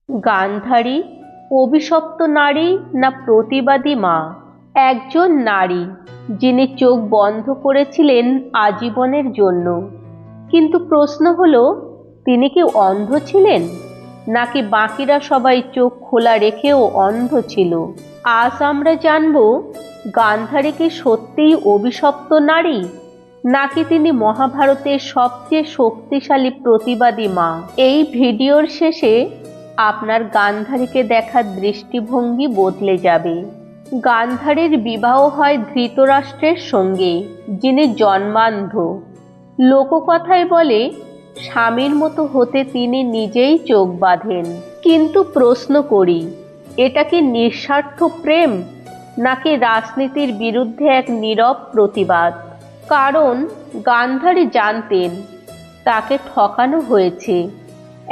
গান্ধারী অভিশপ্ত নারী না প্রতিবাদী মা? একজন নারী যিনি চোখ বন্ধ করেছিলেন আজীবনের জন্য। কিন্তু প্রশ্ন হলো, তিনি কি অন্ধ ছিলেন, নাকি বাকিরা সবাই চোখ খোলা রেখেও অন্ধ ছিল? আজ আমরা জানব, গান্ধারী কি সত্যিই অভিশপ্ত নারী, নাকি তিনি মহাভারতের সবচেয়ে শক্তিশালী প্রতিবাদী মা। এই ভিডিওর শেষে আপনার গান্ধারীকে দেখার দৃষ্টিভঙ্গি বদলে যাবে। গান্ধারীর বিবাহ হয় ধৃতরাষ্ট্রের সঙ্গে, যিনি জন্মান্ধ। লোককথায় বলে, স্বামীর মতো হতে তিনি নিজেই চোখ বাঁধেন। কিন্তু প্রশ্ন করি, এটা কি নিঃস্বার্থ প্রেম, নাকি রাজনীতির বিরুদ্ধে এক নীরব প্রতিবাদ? কারণ গান্ধারী জানতেন তাকে ঠকানো হয়েছে।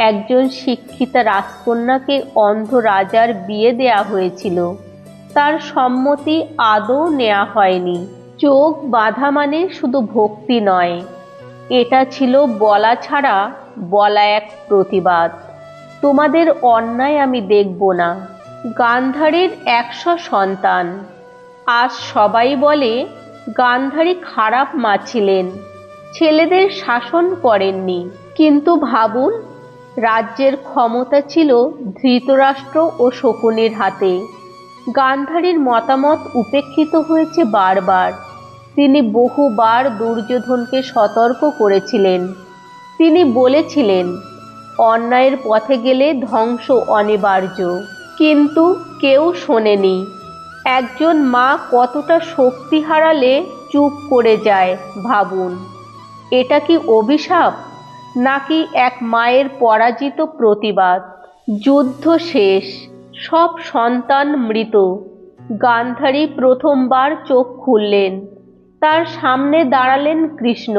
একজন শিক্ষিতা রাজকন্যাকে অন্ধ রাজার বিয়ে দেয়া হয়েছিল, তার সম্মতি আদৌ নেওয়া হয়নি। চোখ বাঁধা মানে শুধু ভক্তি নয়, এটা ছিল বলা ছাড়া বলা এক প্রতিবাদ। তোমাদের অন্যায় আমি দেখব না। গান্ধারীর 100 সন্তান। আজ সবাই বলে গান্ধারী খারাপ মা ছিলেন, ছেলেদের শাসন করেননি। কিন্তু ভাবুন, রাজ্যের ক্ষমতা ছিল ধৃতরাষ্ট্র ও শকুনির হাতে। গান্ধারীর মতামত উপেক্ষিত হয়েছে বারবার। তিনি বহুবার দুর্যোধনকে সতর্ক করেছিলেন। তিনি বলেছিলেন, অন্যায়ের পথে গেলে ধ্বংস অনিবার্য। কিন্তু কেউ শোনেনি। একজন মা কতটা শক্তি হারালে চুপ করে যায় ভাবুন। এটা কি অভিশাপ, নাকি এক মায়ের পরাজিত প্রতিবাদ? যুদ্ধ শেষ, সব সন্তান মৃত। গান্ধারী প্রথমবার চোখ খুললেন। তার সামনে দাঁড়ালেন কৃষ্ণ,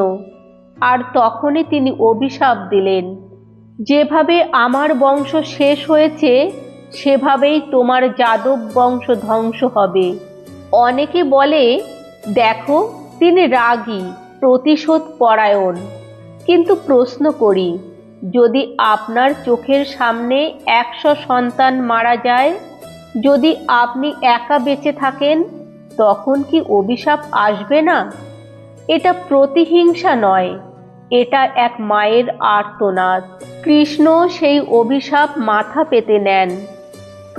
আর তখনই তিনি অভিশাপ দিলেন, যেভাবে আমার বংশ শেষ হয়েছে সেভাবেই তোমার যাদব বংশ ধ্বংস হবে। অনেকে বলে, দেখো, তিনি রাগী, প্রতিশোধ পরায়ণ। কিন্তু প্রশ্ন করি, যদি আপনার চোখের সামনে 100 সন্তান মারা যায়, যদি আপনি একা বেঁচে থাকেন, তখন কি অভিশাপ আসবে না? এটা প্রতিহিংসা নয়, এটা এক মায়ের আর্তনাদ। কৃষ্ণ সেই অভিশাপ মাথা পেতে নেন,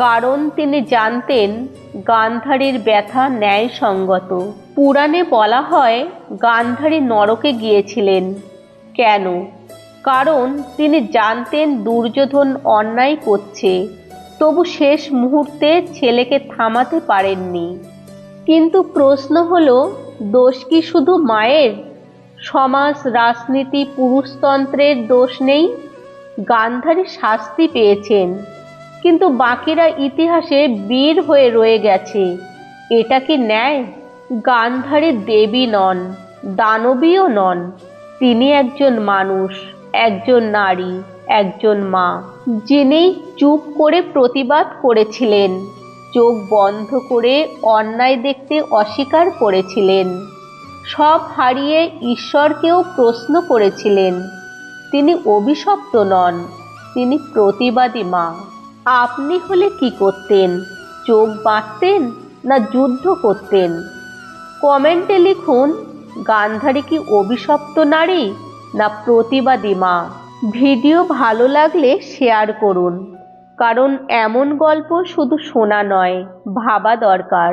কারণ তিনি জানতেন গান্ধারীর ব্যথা ন্যায়সঙ্গত। পুরাণে বলা হয়, গান্ধারী নরকে গিয়েছিলেন। কেন? কারণ তিনি জানতেন দুর্যোধন অন্যায় করছে, তবু শেষ মুহূর্তে ছেলেকে থামাতে পারেননি। কিন্তু প্রশ্ন হলো, দোষ কি শুধু মায়ের? সমাজ, রাজনীতি, পুরুষতন্ত্রের দোষ নেই? গান্ধারী শাস্তি পেয়েছেন, কিন্তু বাকিরা ইতিহাসে বীর হয়ে রয়ে গেছে। এটা কি ন্যায়? গান্ধারী দেবী নন, দানবীও নন। তিনি একজন মানুষ, একজন নারী, একজন মা, যিনি চুপ করে প্রতিবাদ করেছিলেন, চোখ বন্ধ করে অন্যায় দেখতে অস্বীকার করেছিলেন। সব হারিয়ে ঈশ্বরকেও প্রশ্ন করেছিলেন। তিনি অভিশপ্ত নন, তিনি প্রতিবাদী মা। আপনি হলে কি করতেন? চোখ বাঁধতেন না যুদ্ধ করতেন? কমেন্টে লিখুন, গান্ধারী কি অভিশপ্ত নারী না প্রতিবাদী মা? ভিডিও ভালো লাগলে শেয়ার করুন, কারণ এমন গল্প শুধু শোনা নয়, ভাবা দরকার।